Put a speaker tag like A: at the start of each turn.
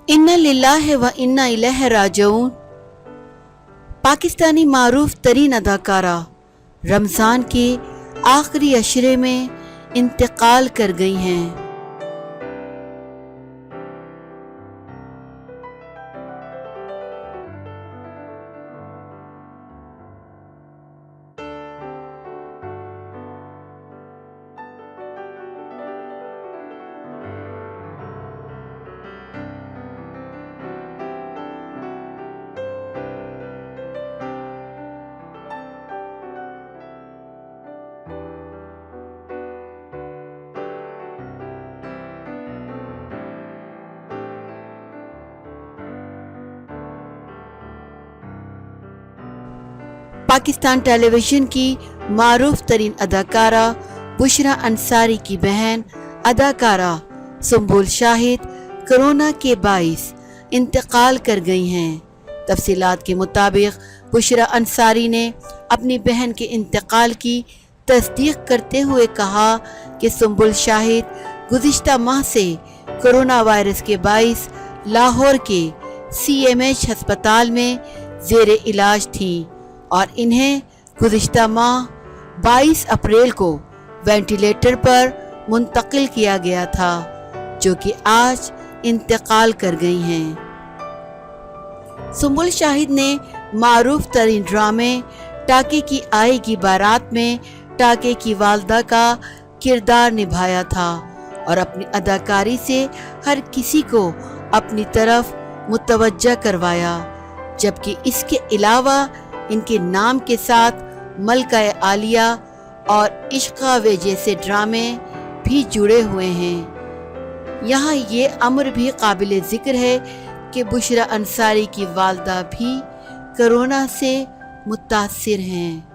A: इन्ना लिल्लाहि व इन्ना इलैहि राजिऊन। पाकिस्तानी मारूफ तरीन अदाकारा रमज़ान के आखिरी अशरे में इंतकाल कर गई हैं। पाकिस्तान टेलीविज़न की मारूफ तरीन अदाकारा बुशरा अंसारी की बहन अदाकारा सुंबुल शाहिद कोरोना के बाइस इंतकाल कर गई हैं। तफसीलात के मुताबिक बुशरा अंसारी ने अपनी बहन के इंतकाल की तस्दीक करते हुए कहा कि सुंबुल शाहिद गुज़िश्ता माह से कोरोना वायरस के बाइस लाहौर के CMH हस्पताल में ज़ेर इलाज थीं और इन्हें गुज़िश्ता माह 22 अप्रैल को वेंटिलेटर पर मुंतकिल किया गया था, जो कि आज इंतकाल कर गई हैं। सुंबुल शाहिद ने मारूफ तरीन ड्रामे टाके की आएगी बारात में टाके की वालदा का किरदार निभाया था और अपनी अदाकारी से हर किसी को अपनी तरफ मुतवज्जा करवाया, जबकि इसके अलावा इनके नाम के साथ मलका आलिया और इश्क़ावे जैसे ड्रामे भी जुड़े हुए हैं। यहाँ ये अम्र भी काबिल ज़िक्र है कि बुशरा अंसारी की वालदा भी कोरोना से मुतासिर हैं।